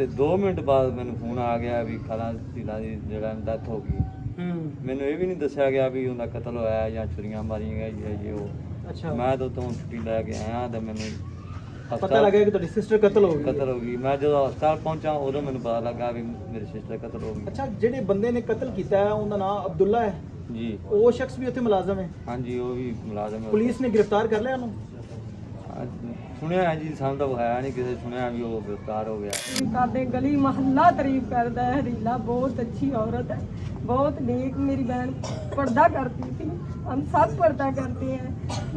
ਤੇ 2 ਮਿੰਟ ਬਾਅਦ ਮੈਨੂੰ ਫੋਨ ਆ ਗਿਆ ਵੀ ਖਾਲਾ ਢੀਲਾ ਦੀ ਜਿਹੜਾ ਡੈਥ ਹੋ ਗਈ। ਮੈਨੂੰ ਇਹ ਵੀ ਨਹੀਂ ਦੱਸਿਆ ਗਿਆ ਵੀ ਉਹਦਾ ਕਤਲ ਹੋਇਆ ਜਾਂ ਛੁਰੀਆਂ ਮਾਰੀਆਂ ਗਈਆਂ ਇਹ ਉਹ। ਅੱਛਾ, ਮੈਂ ਤਾਂ ਉੱਥੋਂ ਛੁੱਟੀ ਲੈ ਕੇ ਆਇਆ ਤੇ ਮੈਨੂੰ ਪਤਾ ਲੱਗਿਆ ਕਿ ਤੁਹਾਡੀ ਸਿਸਟਰ ਕਤਲ ਹੋ ਗਈ। ਕਤਲ ਹੋ ਗਈ। ਮੈਂ ਜਦੋਂ ਹਸਪਤਾਲ ਪਹੁੰਚਾ ਉਦੋਂ ਮੈਨੂੰ ਪਤਾ ਲੱਗਾ ਵੀ ਮੇਰੀ ਸਿਸਟਰ ਕਤਲ ਹੋ ਗਈ। ਅੱਛਾ, ਜਿਹੜੇ ਬੰਦੇ ਨੇ ਕਤਲ ਕੀਤਾ ਹੈ ਉਹਦਾ ਨਾਮ ਅਬਦੁੱਲਾ ਹੈ ਜੀ, ਉਹ ਸ਼ਖਸ ਵੀ ਉੱਥੇ ਮੁਲਾਜ਼ਮ ਹੈ। ਹਾਂਜੀ ਉਹ ਵੀ ਮੁਲਾਜ਼ਮ ਹੈ। ਪੁਲਿਸ ਨੇ ਗ੍ਰਿਫਤਾਰ ਕਰ ਲਿਆ ਉਹਨੂੰ। ਸੁਣਿਆ ਹੈ ਜੀ, ਸਾਨੂੰ ਤਾਂ ਵਿਖਾਇਆ ਨਹੀਂ ਕਿਸੇ, ਸੁਣਿਆ ਵੀ ਉਹ ਗ੍ਰਿਫਤਾਰ ਹੋ ਗਿਆ। ਸਾਡੇ गली मोहल्ला तारीफ करता है। रीला बहुत अच्छी औरत है, बहुत नेक। मेरी बहन पर्दा करती थी, हम सब पर्दा करते हैं।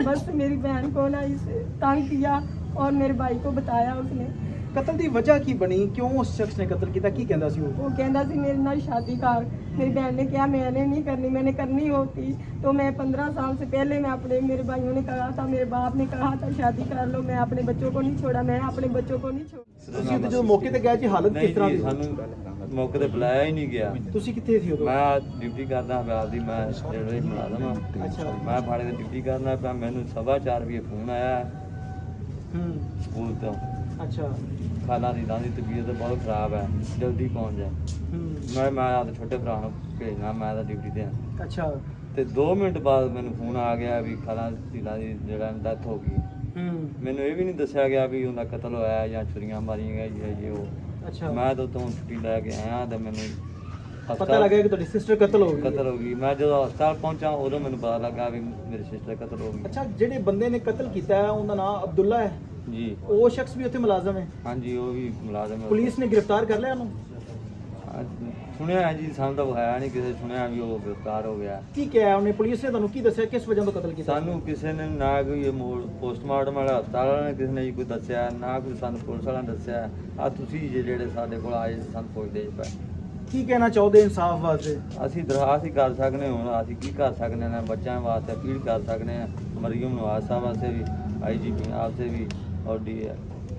बस मेरी बहन को ना इसे तंग किया और मेरे भाई को बताया उसने। ਕਤਲ ਦੀ ਵਜ੍ਹਾ ਕੀ ਬਣੀ, ਕਿਉਂ ਉਸ ਸ਼ਖਸ ਨੇ ਕਤਲ ਕੀਤਾ, ਕੀ ਕਹਿੰਦਾ ਸੀ ਉਹ? वो कहता सी मेरे नाल शादी कर। मेरी बहन ने कहा मैंने नहीं करनी, मैंने करनी होती तो मैं 15 साल से पहले मैं अपने मेरे भाइयों ने कहा था, मेरे बाप ने कहा था शादी कर लो। मैं अपने बच्चों को नहीं छोड़ा, मैं अपने बच्चों को नहीं छोड़ा। ਤੁਸੀਂ ਤੇ ਜਦੋਂ ਮੌਕੇ ਤੇ ਗਏ ਜੀ ਹਾਲਤ ਨਹੀਂ ਕਿਸ ਤਰ੍ਹਾਂ ਜੀ, ਦੀ? ਸਾਨੂੰ ਮੌਕੇ ਤੇ ਬੁਲਾਇਆ ਹੀ ਨਹੀਂ ਗਿਆ। ਤੁਸੀਂ ਕਿੱਥੇ ਸੀ ਉਦੋਂ? ਮੈਂ ਡਿਊਟੀ ਕਰਦਾ ਪਿਆ ਆਪਦੀ, ਮੈਂ ਜਿਹੜੇ ਮੁਲਾਜ਼ਮ ਹਾਂ। ਅੱਛਾ। ਮੈਂ ਫਾੜੇ ਤੇ ਡਿਊਟੀ ਕਰਦਾ ਪਿਆ। ਮੈਨੂੰ 4:15 ਵਜੇ ਫੋਨ ਆਇਆ ਹੂੰ, ਸਕੂਲ ਤੋਂ, ਅੱਛਾ। ਖਾਲਾ ਦੀ ਦਾਦੀ ਤਬੀਅਤ ਬਹੁਤ ਖਰਾਬ ਹੈ, ਜਲਦੀ ਪਹੁੰਚ ਜਾ। ਹੂੰ, ਮੈਂ ਆਪਦੇ ਛੋਟੇ ਭਰਾ ਨੂੰ ਭੇਜਣਾ, ਮੈਂ ਤਾਂ ਡਿਊਟੀ ਤੇ ਹਾਂ। ਅੱਛਾ। ਤੇ 2 ਮਿੰਟ ਬਾਅਦ ਮੈਨੂੰ ਫੋਨ ਆ ਗਿਆ ਵੀ ਖਾਲਾ ਢੀਲਾ ਦੀ ਜਿਹੜਾ ਡੈਥ ਹੋ ਗਈ। ਹੂੰ, ਮੈਨੂੰ ਇਹ ਵੀ ਨਹੀਂ ਦੱਸਿਆ ਗਿਆ ਵੀ ਉਹਦਾ ਕਤਲ ਹੋਇਆ ਜਾਂ ਛੁਰੀਆਂ ਮਾਰੀਆਂ ਗਈਆਂ ਇਹ ਉਹ। ਅੱਛਾ। ਮੈਂ ਤਾਂ ਉੱਥੋਂ ਛੁੱਟੀ ਲੈ ਕੇ ਆਇਆ ਤੇ ਮੈਨੂੰ ਪਤਾ ਲੱਗਿਆ ਕਿ ਤੁਹਾਡੀ ਸਿਸਟਰ ਕਤਲ ਹੋ ਗਈ। ਕਤਲ ਹੋ ਗਈ। ਮੈਂ ਜਦੋਂ ਹਸਪਤਾਲ ਪਹੁੰਚਾ ਉਦੋਂ ਮੈਨੂੰ ਪਤਾ ਲੱਗਾ ਵੀ ਮੇਰੀ ਸਿਸਟਰ ਕਤਲ ਹੋ ਗਈ। ਅੱਛਾ, ਜਿਹੜੇ ਬੰਦੇ ਨੇ ਕਤਲ ਕੀਤਾ ਹੈ ਉਹਦਾ ਨਾਮ ਅਬਦੁੱਲਾ ਹੈ, ਜੀ, ਉਹ ਸ਼ਖਸ ਵੀ ਉੱਥੇ ਮੁਲਾਜ਼ਮ ਹੈ। ਹਾਂਜੀ ਉਹ ਵੀ ਮੁਲਾਜ਼ਮ ਹੈ। ਪੁਲਿਸ ਨੇ ਗ੍ਰਿਫਤਾਰ ਕਰ ਲਿਆ ਉਹਨੂੰ। ਸੁਣਿਆ ਹੈ ਜੀ, ਸਾਨੂੰ ਤਾਂ ਵਿਖਾਇਆ ਨਹੀਂ ਕਿਸੇ, ਸੁਣਿਆ ਵੀ ਉਹ ਗ੍ਰਿਫਤਾਰ ਹੋ ਗਿਆ। ਕੀ ਕਿਹਾ ਉਹਨੇ? ਪੁਲਿਸ ਨੇ ਤੁਹਾਨੂੰ ਕੀ ਦੱਸਿਆ, ਕਿਸ ਵਜ੍ਹਾ ਤੋਂ ਕਤਲ ਕੀਤਾ? ਸਾਨੂੰ ਕਿਸੇ ਨੇ ਨਾ ਕੋਈ ਪੋਸਟਮਾਰਟਮ ਵਾਲਾ ਹਸਪਤਾਲ ਵਾਲਿਆਂ ਨੇ ਕਿਸੇ ਨੇ ਜੀ ਕੋਈ ਦੱਸਿਆ, ਨਾ ਕੋਈ ਸਾਨੂੰ ਪੁਲਿਸ ਵਾਲਿਆਂ ਨੇ ਦੱਸਿਆ। ਆ ਤੁਸੀਂ ਜਿਹੜੇ ਸਾਡੇ ਕੋਲ ਆਏ ਸਾਨੂੰ ਪੁੱਛਦੇ ਪਏ। ਕੀ ਕਹਿਣਾ ਚਾਹੁੰਦੇ ਇਨਸਾਫ ਵਾਸਤੇ? ਅਸੀਂ ਦਰਖਾਸਤ ਹੀ ਕਰ ਸਕਦੇ, ਹੁਣ ਅਸੀਂ ਕੀ ਕਰ ਸਕਦੇ ਹਾਂ? ਬੱਚਿਆਂ ਵਾਸਤੇ ਅਪੀਲ ਕਰ ਸਕਦੇ ਹਾਂ, मरियम नवाज साहब से भी, IGP पंजाब से भी और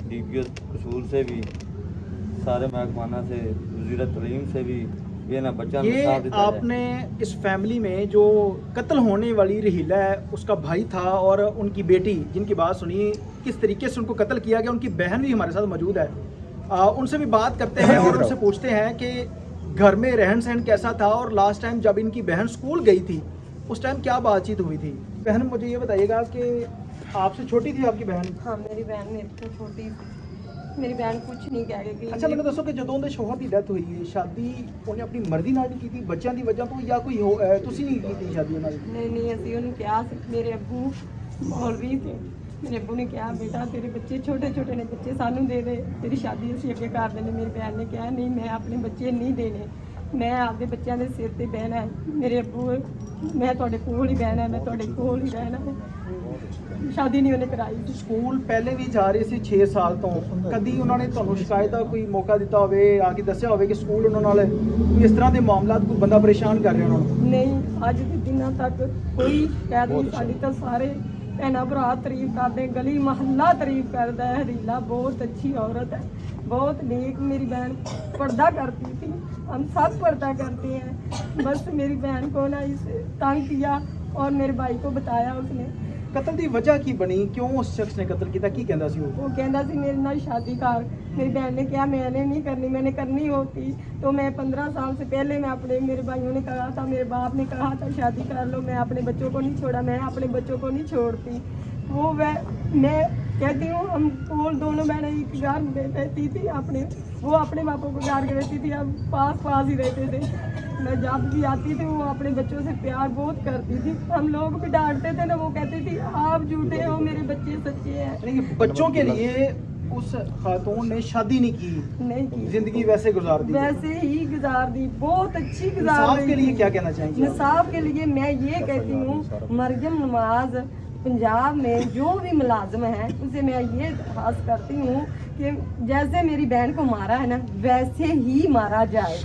DPO कसूर से भी, सारे महकमाना से, वज़ीर तलीम से भी ये ना बच्चा ये आपने इस फैमिली में जो कत्ल होने वाली रहीला है उसका भाई था और उनकी बेटी जिनकी बात सुनिए किस तरीके से उनको कत्ल किया गया। उनकी बहन भी हमारे साथ मौजूद है, उनसे भी बात करते हैं और उनसे पूछते हैं कि घर में रहन सहन कैसा था और लास्ट टाइम जब इनकी बहन स्कूल गई थी उस टाइम क्या बातचीत हुई थी। बहन मुझे ये बताइएगा कि आपसे छोटी थी आपकी बहन? हाँ, मेरी बहन मेरे से छोटी थी। मेरी बहन कुछ नहीं कह गई। अच्छा, मैंने दसो कि ਜਦੋਂ ਉਹਦੇ ਸ਼ੋਹਰ ਦੀ ਡੈਥ ਹੋਈ ਹੈ, ਸ਼ਾਦੀ ਉਹਨੇ ਆਪਣੀ ਮਰਜ਼ੀ ਨਾਲ ਨਹੀਂ ਕੀਤੀ, ਬੱਚਿਆਂ ਦੀ ਵਜ੍ਹਾ ਤੋਂ ਜਾਂ ਕੋਈ ਤੁਸੀਂ ਨਹੀਂ ਕੀਤੀ ਸ਼ਾਦੀ ਉਹਨਾਂ ਦੀ? नहीं ਅਸੀਂ ਉਹਨੂੰ ਕਿਹਾ ਸੀ। ਮੇਰੇ ਅੱਬੂ ਮੌਲਵੀ थे। ਮੇਰੇ ਅੱਬੂ ਨੇ ਕਿਹਾ ਬੇਟਾ ਤੇਰੇ ਬੱਚੇ ਛੋਟੇ ਛੋਟੇ ਨੇ, ਬੱਚੇ ਸਾਨੂੰ ਦੇ ਦੇ, ਤੇਰੀ ਸ਼ਾਦੀ ਅਸੀਂ ਅੱਗੇ ਕਰ ਦੇਣੀ। ਮੇਰੀ ਭੈਣ ਨੇ ਕਿਹਾ ਨਹੀਂ, ਮੈਂ ਆਪਣੇ ਬੱਚੇ ਨਹੀਂ ਦੇਣੇ, ਮੈਂ ਆਪਦੇ ਬੱਚਿਆਂ ਦੇ ਸਿਰ ਤੇ ਬਹਿਣਾ ਹੈ। ਮੇਰੇ ਅੱਬੂ ਮੈਂ ਤੁਹਾਡੇ ਕੋਲ ਹੀ ਬਹਿਣਾ, ਮੈਂ ਤੁਹਾਡੇ ਕੋਲ ਹੀ ਰਹਿਣਾ ਹੈ। ਸ਼ਾਦੀ ਨਹੀਂ ਉਹਨੇ ਕਰਾਈ। ਸਕੂਲ ਪਹਿਲੇ ਵੀ ਜਾ ਰਹੇ ਸੀ 6 ਸਾਲ ਤੋਂ, ਕਦੀ ਉਹਨਾਂ ਨੇ ਤੁਹਾਨੂੰ ਸ਼ਿਕਾਇਤ ਦਾ ਕੋਈ ਮੌਕਾ ਦਿੱਤਾ ਹੋਵੇ, ਆ ਕੇ ਦੱਸਿਆ ਹੋਵੇ ਕਿ ਸਕੂਲ ਉਹਨਾਂ ਨਾਲ ਇਸ ਤਰ੍ਹਾਂ ਦੇ ਮਾਮਲਾਤ ਕੋਈ ਬੰਦਾ ਪਰੇਸ਼ਾਨ ਕਰ ਰਿਹਾ ਉਹਨਾਂ ਨੂੰ? ਨਹੀਂ, ਅੱਜ ਦੇ ਦਿਨਾਂ ਤੱਕ ਕੋਈ ਸ਼ਿਕਾਇਤ ਨਹੀਂ। ਸਾਡੀ ਤਾਂ ਸਾਰੇ ਭੈਣਾਂ ਭਰਾ ਤਾਰੀਫ ਕਰਦੇ, ਗਲੀ ਮਹੱਲਾ ਤਾਰੀਫ करता है। रीला बहुत अच्छी औरत है, बहुत नेक। मेरी बहन पर्दा करती थी, हम सब पर्दा करते हैं। बस मेरी बहन को ना इसे तंग किया और मेरे भाई को बताया उसने। ਕਤਲ ਦੀ ਵਜ੍ਹਾ ਕੀ ਬਣੀ, ਕਿਉਂ ਉਸ ਸ਼ਖਸ ਨੇ ਕਤਲ ਕੀਤਾ, ਕੀ ਕਹਿੰਦਾ ਸੀ ਉਹ? वो कहता सी मेरे नाल शादी कर। मेरी बहन ने कहा मैंने नहीं करनी, मैंने करनी होती तो मैं 15 साल से पहले मैं अपने मेरे भाइयों ने कहा था, मेरे बाप ने कहा था शादी कर लो। मैं अपने बच्चों को नहीं छोड़ा, मैं अपने बच्चों को नहीं छोड़ती। वो मैं कहती हूँ हम कोल दोनों बहनें एक घर में रहती थी अपने, वो अपने बापों को घर के रहती थी, हम पास ही रहते थे। मैं जब भी आती थी वो अपने बच्चों से प्यार बहुत करती थी। हम लोग भी डांटते थे ना, वो कहती थी आप झूठे हो, मेरे बच्चे सच्चे हैं। यानी कि बच्चों के लिए उस खातून ने शादी नहीं की, नहीं की, जिंदगी वैसे गुजार दी, वैसे ही गुजार दी, बहुत अच्छी गुजार इंसाफ दी। के लिए क्या कहना चाहेंगे आप? इंसाफ के लिए मैं ये कहती हूँ, मरियम नवाज पंजाब में जो भी मुलाजम है उसे मैं ये दरख्वास्त करती हूँ कि जैसे मेरी बहन को मारा है ना वैसे ही मारा जाए,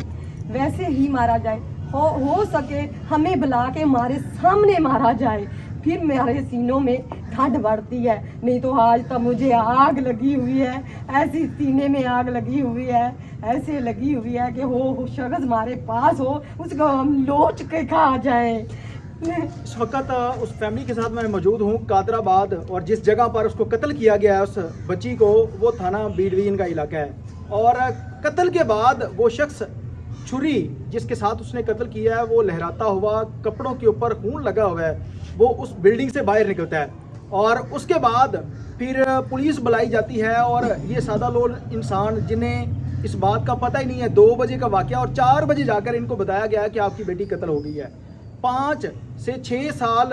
वैसे ही मारा जाए। हो सके हमें बुला के हमारे सामने मारा जाए, फिर मेरे सीनों में ठंड बढ़ती है। नहीं तो आज तक मुझे आग लगी हुई है, ऐसी सीने में आग लगी हुई है, ऐसे लगी हुई है कि हो शख्स हमारे पास हो उसको हम लोच के खा जाएं। इस वक्त उस फैमिली के साथ मैं मौजूद हूँ कादराबाद, और जिस जगह पर उसको कत्ल किया गया है उस बच्ची को, वो थाना बीड डिवीजन का इलाका है। और قتل کے بعد وہ شخص چھری جس کے ساتھ اس نے قتل کیا ہے وہ لہراتا ہوا، کپڑوں کے اوپر خون لگا ہوا ہے، وہ اس بلڈنگ سے باہر نکلتا ہے اور اس کے بعد پھر پولیس بلائی جاتی ہے اور یہ سادہ لوگ انسان جنہیں اس بات کا پتہ ہی نہیں ہے، 2 بجے کا واقعہ اور 4 بجے جا کر ان کو بتایا گیا ہے کہ آپ کی بیٹی قتل ہو گئی ہے۔ 5 سے 6 سال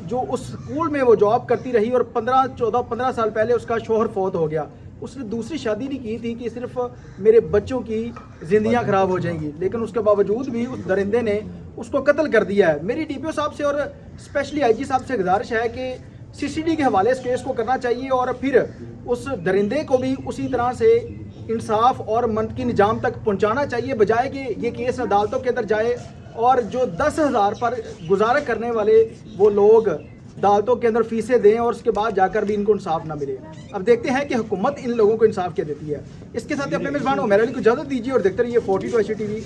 جو اس اسکول میں وہ جاب کرتی رہی اور 15 سال پہلے اس کا شوہر فوت ہو گیا۔ اس نے دوسری شادی نہیں کی تھی کہ صرف میرے بچوں کی زندگیاں خراب ہو جائیں گی، لیکن اس کے باوجود بھی اس درندے نے اس کو قتل کر دیا ہے۔ میری ڈی پی او صاحب سے اور اسپیشلی آئی جی صاحب سے گزارش ہے کہ CCD کے حوالے اس کیس کو کرنا چاہیے اور پھر اس درندے کو بھی اسی طرح سے انصاف اور منطقی نظام تک پہنچانا چاہیے، بجائے کہ یہ کیس عدالتوں کے اندر جائے اور جو 10,000 پر گزارا کرنے والے وہ لوگ عدالتوں کے اندر فیسیں دیں اور اس کے بعد جا کر بھی ان کو انصاف نہ ملے۔ اب دیکھتے ہیں کہ حکومت ان لوگوں کو انصاف کیا دیتی ہے۔ اس کے ساتھ اپنے میزبان عمیر علی کو اجازت دیجیے اور دیکھتے رہیے 42 HTV۔